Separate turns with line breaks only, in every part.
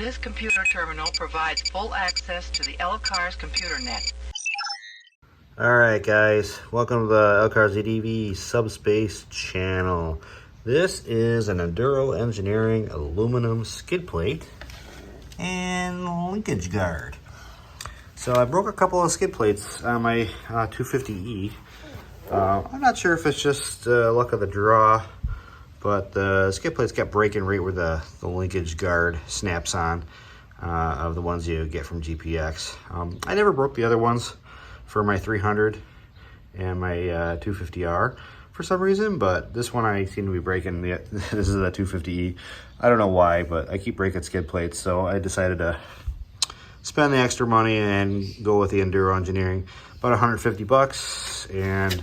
This computer terminal provides full access to the L-Cars computer net.
Alright guys, welcome to the L-Cars EDV Subspace channel. This is an Enduro Engineering aluminum skid plate and linkage guard. So I broke a couple of skid plates on my 250E. I'm not sure if it's just luck of the draw, but the skid plates kept breaking right where the linkage guard snaps on of the ones you get from GPX. I never broke the other ones for my 300 and my 250R for some reason, but this one I seem to be breaking. This is a 250E. I don't know why, but I keep breaking skid plates, so I decided to spend the extra money and go with the Enduro Engineering. About 150 bucks, and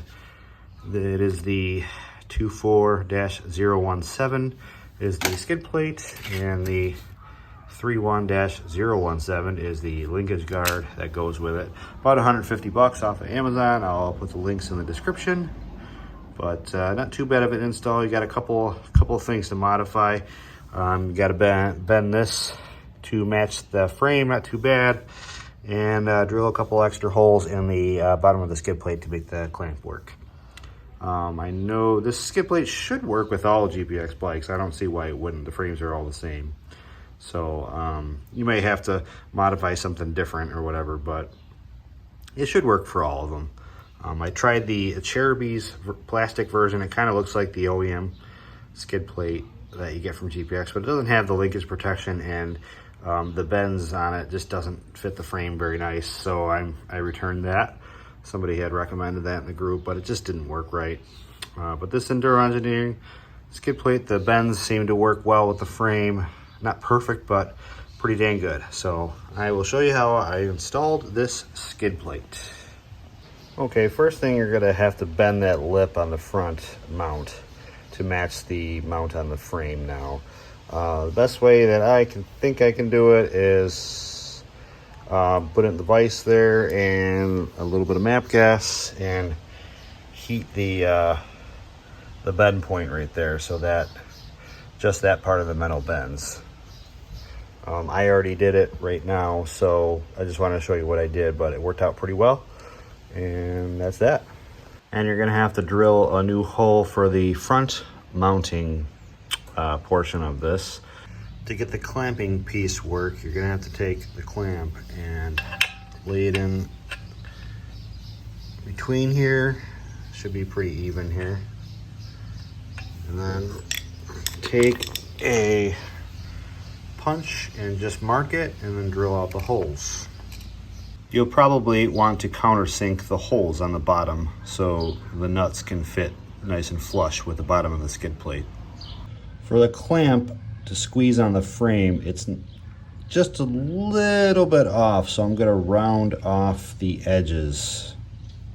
it is the 24-017 is the skid plate, and the 31-017 is the linkage guard that goes with it. About 150 bucks off of Amazon. I'll put the links in the description, but not too bad of an install. You got a couple of things to modify. You got to bend this to match the frame, not too bad, and drill a couple extra holes in the bottom of the skid plate to make the clamp work. I know this skid plate should work with all GPX bikes. I don't see why it wouldn't. The frames are all the same. So you may have to modify something different or whatever, but it should work for all of them. I tried the Cherubi's plastic version. It kind of looks like the OEM skid plate that you get from GPX, but it doesn't have the linkage protection, and the bends on it just doesn't fit the frame very nice. So I returned that. Somebody had recommended that in the group, but it just didn't work right. But this Enduro Engineering skid plate, the bends seem to work well with the frame. Not perfect, but pretty dang good. So I will show you how I installed this skid plate. Okay, first thing, you're gonna have to bend that lip on the front mount to match the mount on the frame now. The best way that I think I can do it is put it in the vise there and a little bit of MAP gas and heat the bend point right there so that just that part of the metal bends. I already did it right now, so I just wanted to show you what I did, but it worked out pretty well, and that's that. And you're gonna have to drill a new hole for the front mounting portion of this. To get the clamping piece work, you're gonna have to take the clamp and lay it in between here. Should be pretty even here. And then take a punch and just mark it and then drill out the holes. You'll probably want to countersink the holes on the bottom so the nuts can fit nice and flush with the bottom of the skid plate. For the clamp to squeeze on the frame, it's just a little bit off, so I'm going to round off the edges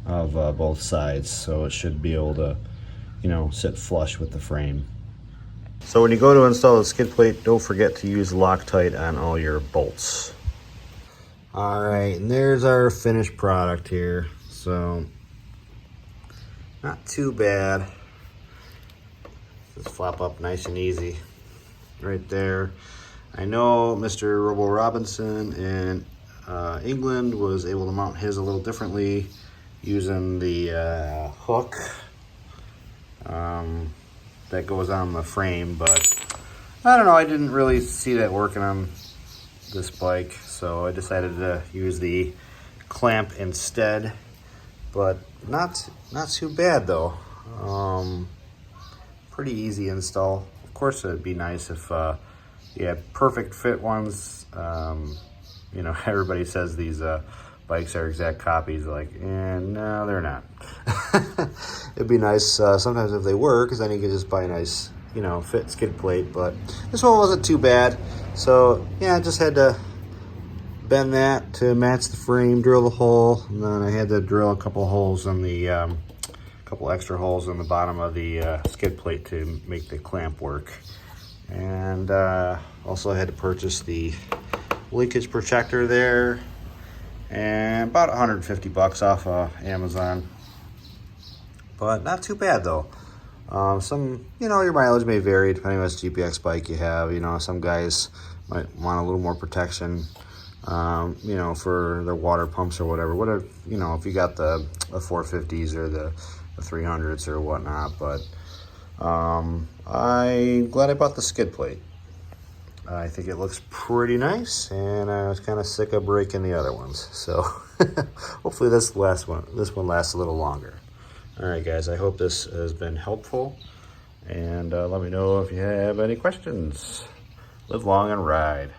of both sides, so it should be able to, sit flush with the frame. So when you go to install the skid plate, don't forget to use Loctite on all your bolts. All right, and there's our finished product here. So not too bad. Just flop up nice and easy right there. I know Mr. Robo Robinson in England was able to mount his a little differently using the hook that goes on the frame, but I don't know, I didn't really see that working on this bike, so I decided to use the clamp instead. But not too bad though. Pretty easy install. Of course, it'd be nice if you had perfect fit ones. Everybody says these bikes are exact copies. No, they're not. It'd be nice sometimes if they were, because then you could just buy a nice, fit skid plate. But this one wasn't too bad. So yeah, I just had to bend that to match the frame, drill the hole, and then I had to drill a couple holes in the couple extra holes in the bottom of the skid plate to make the clamp work. And also had to purchase the leakage protector there, and about 150 bucks off of Amazon. But not too bad though. Some, your mileage may vary depending on what GPX bike you have. Some guys might want a little more protection, you know, for their water pumps or whatever. Whatever, you know, if you got the 450s or the 300s or whatnot. But I'm glad I bought the skid plate. I think it looks pretty nice, and I was kind of sick of breaking the other ones. So hopefully this one lasts a little longer. All right, guys, I hope this has been helpful, and let me know if you have any questions. Live long and ride.